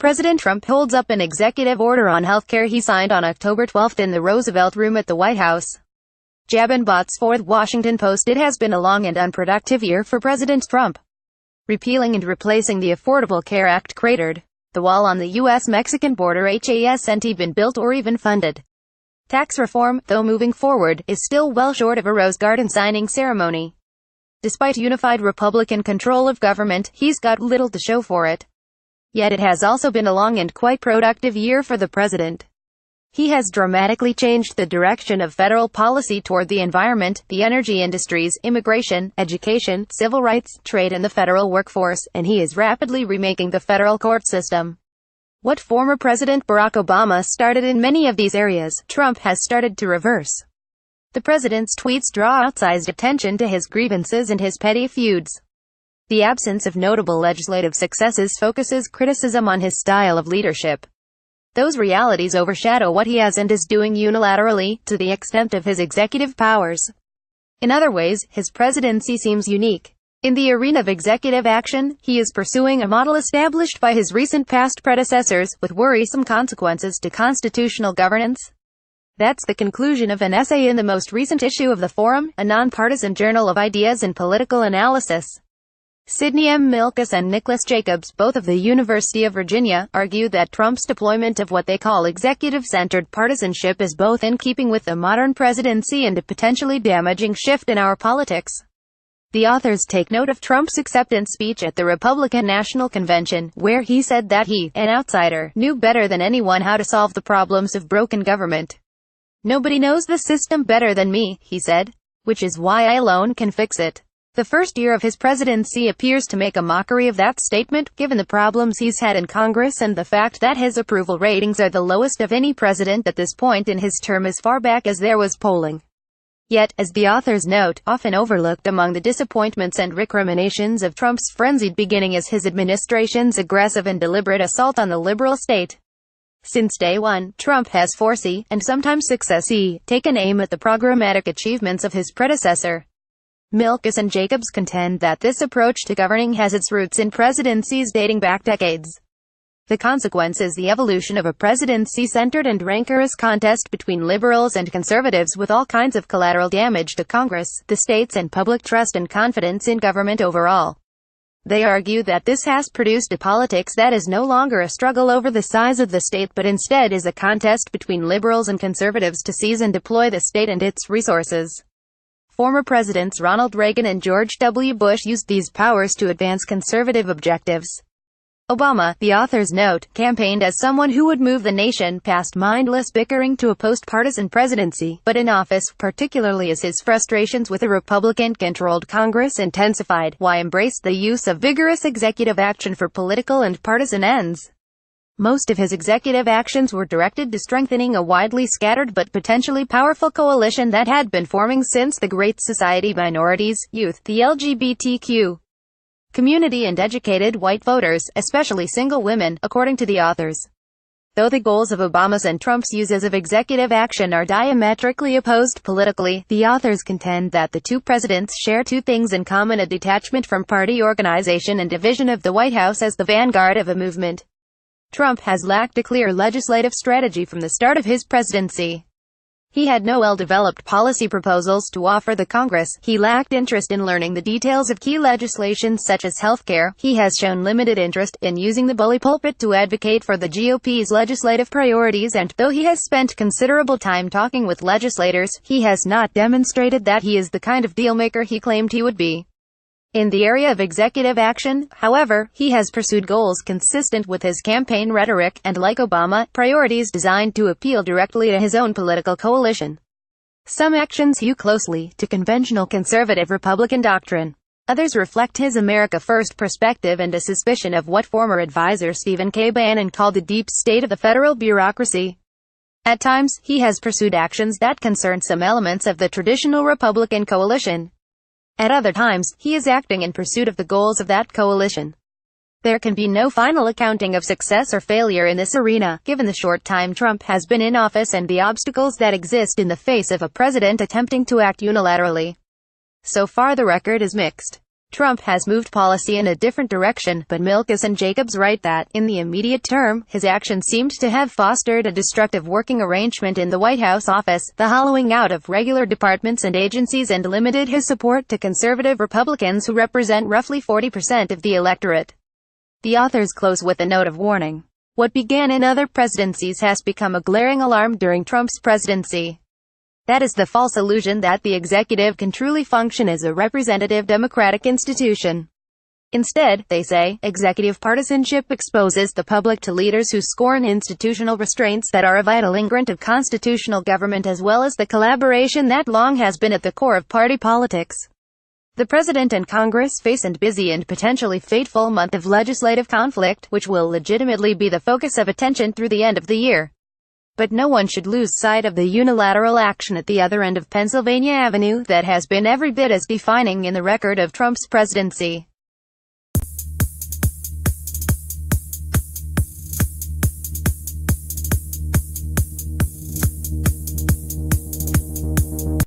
President Trump holds up an executive order on healthcare he signed on October 12 in the Roosevelt Room at the White House. Jabin, BotsfordThe, Washington Post. It has been a long and unproductive year for President Trump. Repealing and replacing the Affordable Care Act cratered. The wall on the U.S.-Mexican border hasn't been built or even funded. Tax reform, though moving forward, is still well short of a rose garden signing ceremony. Despite unified Republican control of government, he's got little to show for it. Yet it has also been a long and quite productive year for the president. He has dramatically changed the direction of federal policy toward the environment, the energy industries, immigration, education, civil rights, trade and the federal workforce, and he is rapidly remaking the federal court system. What former President Barack Obama started in many of these areas, Trump has started to reverse. The president's tweets draw outsized attention to his grievances and his petty feuds. The absence of notable legislative successes focuses criticism on his style of leadership. Those realities overshadow what he has and is doing unilaterally, to the extent of his executive powers. In other ways, his presidency seems unique. In the arena of executive action, he is pursuing a model established by his recent past predecessors, with worrisome consequences to constitutional governance. That's the conclusion of an essay in the most recent issue of The Forum, a nonpartisan journal of ideas and political analysis. Sidney M. Milkus and Nicholas Jacobs, both of the University of Virginia, argue that Trump's deployment of what they call executive-centered partisanship is both in keeping with the modern presidency and a potentially damaging shift in our politics. The authors take note of Trump's acceptance speech at the Republican National Convention, where he said that he, an outsider, knew better than anyone how to solve the problems of broken government. "Nobody knows the system better than me," he said, "which is why I alone can fix it." The first year of his presidency appears to make a mockery of that statement, given the problems he's had in Congress and the fact that his approval ratings are the lowest of any president at this point in his term as far back as there was polling. Yet, as the authors note, often overlooked among the disappointments and recriminations of Trump's frenzied beginning is his administration's aggressive and deliberate assault on the liberal state. Since day one, Trump has forcefully, and sometimes successfully, taken aim at the programmatic achievements of his predecessor. Milkus and Jacobs contend that this approach to governing has its roots in presidencies dating back decades. The consequence is the evolution of a presidency-centered and rancorous contest between liberals and conservatives, with all kinds of collateral damage to Congress, the states and public trust and confidence in government overall. They argue that this has produced a politics that is no longer a struggle over the size of the state but instead is a contest between liberals and conservatives to seize and deploy the state and its resources. Former presidents Ronald Reagan and George W. Bush used these powers to advance conservative objectives. Obama, the authors note, campaigned as someone who would move the nation past mindless bickering to a post-partisan presidency, but in office, particularly as his frustrations with a Republican-controlled Congress intensified, he embraced the use of vigorous executive action for political and partisan ends. Most of his executive actions were directed to strengthening a widely scattered but potentially powerful coalition that had been forming since the Great Society: minorities, youth, the LGBTQ community and educated white voters, especially single women, according to the authors. Though the goals of Obama's and Trump's uses of executive action are diametrically opposed politically, the authors contend that the two presidents share two things in common: a detachment from party organization and a vision of the White House as the vanguard of a movement. Trump has lacked a clear legislative strategy from the start of his presidency. He had no well-developed policy proposals to offer the Congress. He lacked interest in learning the details of key legislation such as health care. He has shown limited interest in using the bully pulpit to advocate for the GOP's legislative priorities, and, though he has spent considerable time talking with legislators, he has not demonstrated that he is the kind of dealmaker he claimed he would be. In the area of executive action, however, he has pursued goals consistent with his campaign rhetoric, and like Obama, priorities designed to appeal directly to his own political coalition. Some actions hew closely to conventional conservative Republican doctrine. Others reflect his America First perspective and a suspicion of what former advisor Stephen K. Bannon called the deep state of the federal bureaucracy. At times, he has pursued actions that concern some elements of the traditional Republican coalition. At other times, he is acting in pursuit of the goals of that coalition. There can be no final accounting of success or failure in this arena, given the short time Trump has been in office and the obstacles that exist in the face of a president attempting to act unilaterally. So far the record is mixed. Trump has moved policy in a different direction, but Milkis and Jacobs write that, in the immediate term, his actions seemed to have fostered a destructive working arrangement in the White House office, the hollowing out of regular departments and agencies, and limited his support to conservative Republicans who represent roughly 40% of the electorate. The authors close with a note of warning. What began in other presidencies has become a glaring alarm during Trump's presidency. That is the false illusion that the executive can truly function as a representative democratic institution. Instead, they say, executive partisanship exposes the public to leaders who scorn institutional restraints that are a vital ingredient of constitutional government, as well as the collaboration that long has been at the core of party politics. The President and Congress face a busy and potentially fateful month of legislative conflict, which will legitimately be the focus of attention through the end of the year. But no one should lose sight of the unilateral action at the other end of Pennsylvania Avenue that has been every bit as defining in the record of Trump's presidency.